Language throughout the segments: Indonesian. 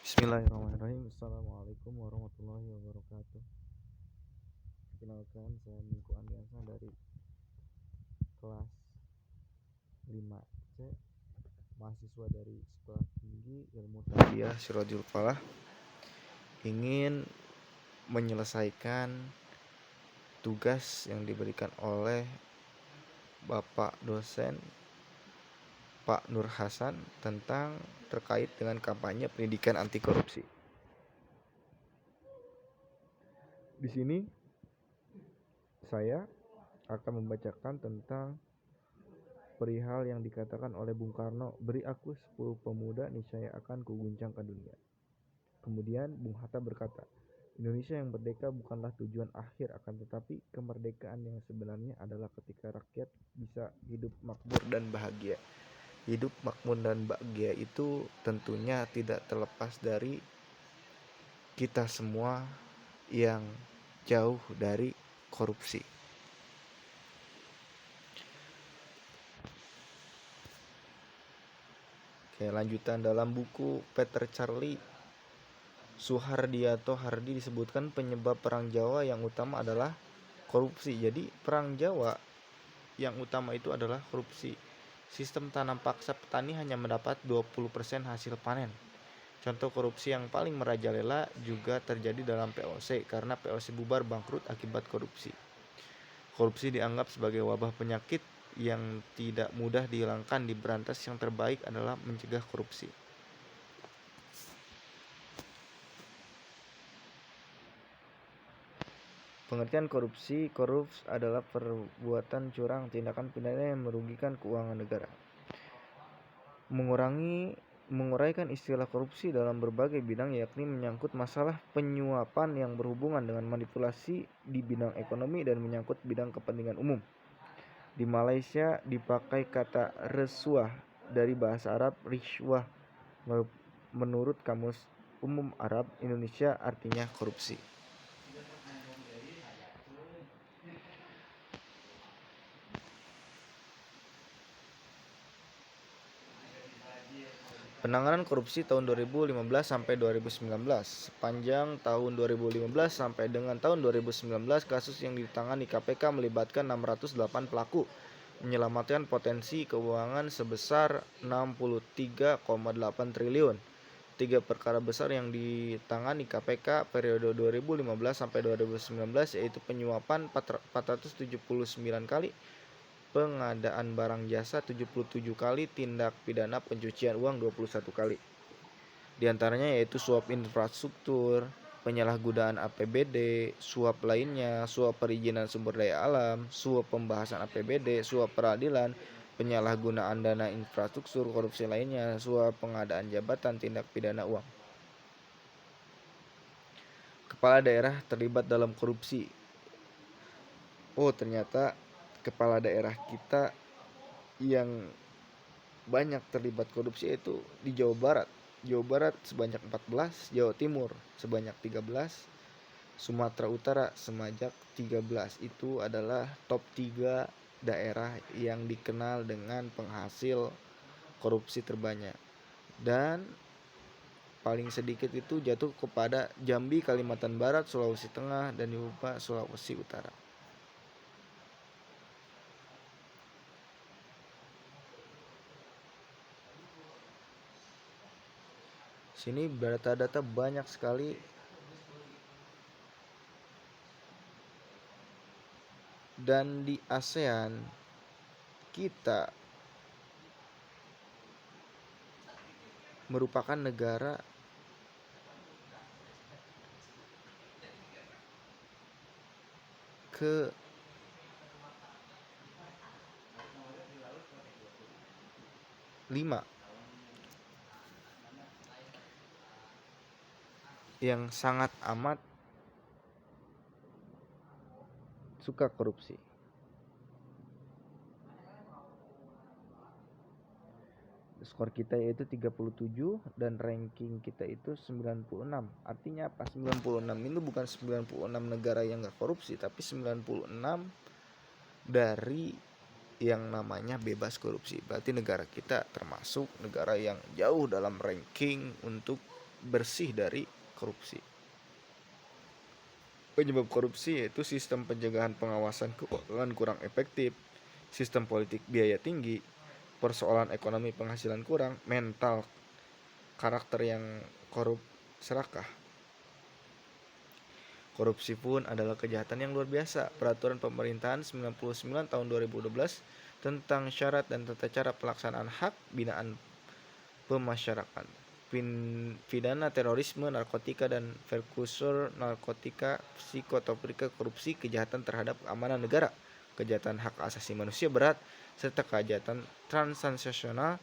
Bismillahirrahmanirrahim. Assalamualaikum warahmatullahi wabarakatuh. Perkenalkan, saya Minggu Andiansa dari kelas 5C, mahasiswa dari Sekolah Tinggi Ilmu Tarbiyah Sirajul Falah, ingin menyelesaikan tugas yang diberikan oleh Bapak dosen Pak Nur Hasan tentang terkait dengan kampanye pendidikan anti korupsi. Di sini saya akan membacakan tentang perihal yang dikatakan oleh Bung Karno, beri aku 10 pemuda niscaya akan kuguncangkan dunia. Kemudian Bung Hatta berkata, Indonesia yang merdeka bukanlah tujuan akhir, akan tetapi kemerdekaan yang sebenarnya adalah ketika rakyat bisa hidup makmur dan bahagia. Hidup makmur dan bahagia itu tentunya tidak terlepas dari kita semua yang jauh dari korupsi. Oke, lanjutan dalam buku Peter Charlie Suhardiato Hardi disebutkan penyebab perang Jawa yang utama adalah korupsi. Jadi perang Jawa yang utama itu adalah korupsi. Sistem tanam paksa petani hanya mendapat 20% hasil panen. Contoh korupsi yang paling merajalela juga terjadi dalam POC karena POC bubar bangkrut akibat korupsi. Korupsi dianggap sebagai wabah penyakit yang tidak mudah dihilangkan, diberantas yang terbaik adalah mencegah korupsi. Pengertian korupsi, korups adalah perbuatan curang, tindakan pidana yang merugikan keuangan negara. Menguraikan istilah korupsi dalam berbagai bidang yakni menyangkut masalah penyuapan yang berhubungan dengan manipulasi di bidang ekonomi dan menyangkut bidang kepentingan umum. Di Malaysia dipakai kata resuah dari bahasa Arab rishwah. Menurut Kamus Umum Arab Indonesia artinya korupsi. Penanganan korupsi tahun 2015 sampai 2019. Sepanjang tahun 2015 sampai dengan tahun 2019, kasus yang ditangani KPK melibatkan 608 pelaku, menyelamatkan potensi keuangan sebesar 63,8 triliun. 3 perkara besar yang ditangani KPK periode 2015 sampai 2019 yaitu penyuapan 479 kali, pengadaan barang jasa 77 kali, tindak pidana pencucian uang 21 kali. Di antaranya yaitu suap infrastruktur, penyalahgunaan APBD, suap lainnya, suap perizinan sumber daya alam, suap pembahasan APBD, suap peradilan, penyalahgunaan dana infrastruktur, korupsi lainnya, suap pengadaan jabatan, tindak pidana uang. Kepala daerah terlibat dalam korupsi. Oh, ternyata kepala daerah kita yang banyak terlibat korupsi itu di Jawa Barat. Jawa Barat sebanyak 14, Jawa Timur sebanyak 13, Sumatera Utara sebanyak 13. Itu adalah top 3 daerah yang dikenal dengan penghasil korupsi terbanyak. Dan paling sedikit itu jatuh kepada Jambi, Kalimantan Barat, Sulawesi Tengah, dan juga Sulawesi Utara. Sini data-data banyak sekali dan di ASEAN kita merupakan negara ke 5 yang sangat amat suka korupsi. Skor kita yaitu 37 dan ranking kita itu 96. Artinya apa? 96 ini bukan 96 negara yang gak korupsi, tapi 96 dari yang namanya bebas korupsi. Berarti negara kita termasuk negara yang jauh dalam ranking untuk bersih dari korupsi. Penyebab korupsi yaitu sistem pencegahan pengawasan keuangan kurang efektif, sistem politik biaya tinggi, persoalan ekonomi penghasilan kurang, mental karakter yang korup serakah. Korupsi pun adalah kejahatan yang luar biasa. Peraturan Pemerintahan 99 tahun 2012 tentang syarat dan tata cara pelaksanaan hak binaan pemasyarakatan, pidana terorisme, narkotika dan prekursor narkotika, psikotropika, korupsi, kejahatan terhadap keamanan negara, kejahatan hak asasi manusia berat, serta kejahatan transnasional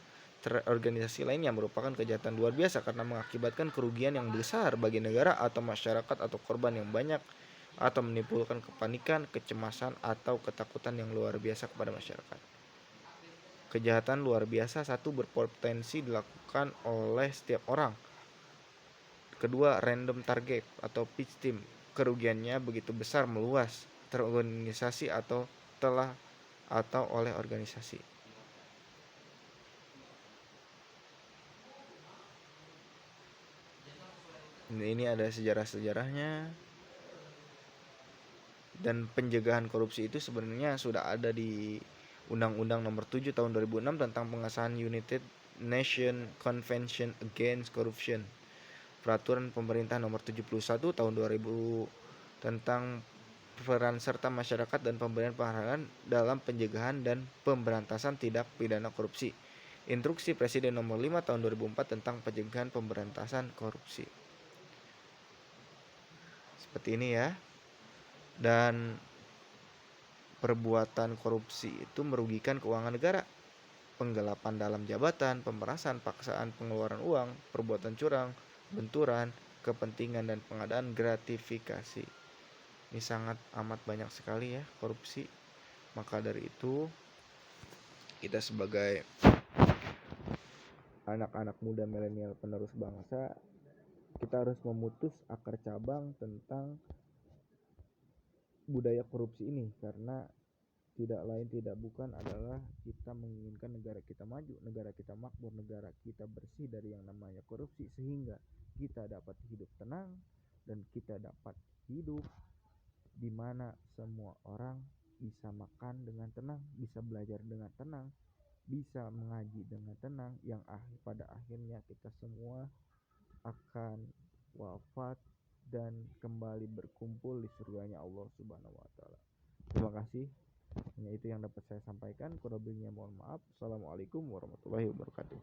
organisasi lain yang merupakan kejahatan luar biasa karena mengakibatkan kerugian yang besar bagi negara atau masyarakat atau korban yang banyak atau menimbulkan kepanikan, kecemasan atau ketakutan yang luar biasa kepada masyarakat. Kejahatan luar biasa satu berpotensi dilakukan oleh setiap orang. Kedua, random target atau victim. Kerugiannya begitu besar meluas, terorganisasi atau telah atau oleh organisasi. Ini ada sejarah-sejarahnya. Dan pencegahan korupsi itu sebenarnya sudah ada di Undang-Undang Nomor 7 Tahun 2006 tentang pengesahan United Nations Convention Against Corruption. Peraturan Pemerintah Nomor 71 Tahun 2000 tentang peran serta masyarakat dan pemberian penghargaan dalam pencegahan dan pemberantasan tindak pidana korupsi. Instruksi Presiden Nomor 5 Tahun 2004 tentang pencegahan pemberantasan korupsi. Seperti ini ya. Dan perbuatan korupsi itu merugikan keuangan negara. Penggelapan dalam jabatan, pemerasan, paksaan pengeluaran uang, perbuatan curang, benturan, kepentingan dan pengadaan gratifikasi. Ini sangat amat banyak sekali ya korupsi. Maka dari itu kita sebagai anak-anak muda milenial penerus bangsa, kita harus memutus akar cabang tentang budaya korupsi ini, karena tidak lain tidak bukan adalah kita menginginkan negara kita maju, negara kita makmur, negara kita bersih dari yang namanya korupsi, sehingga kita dapat hidup tenang dan kita dapat hidup di mana semua orang bisa makan dengan tenang, bisa belajar dengan tenang, bisa mengaji dengan tenang, yang pada akhirnya kita semua akan wafat dan kembali berkumpul di surganya Allah Subhanahu wa taala. Terima kasih. Hanya itu yang dapat saya sampaikan. Kurang lebihnya mohon maaf. Assalamualaikum warahmatullahi wabarakatuh.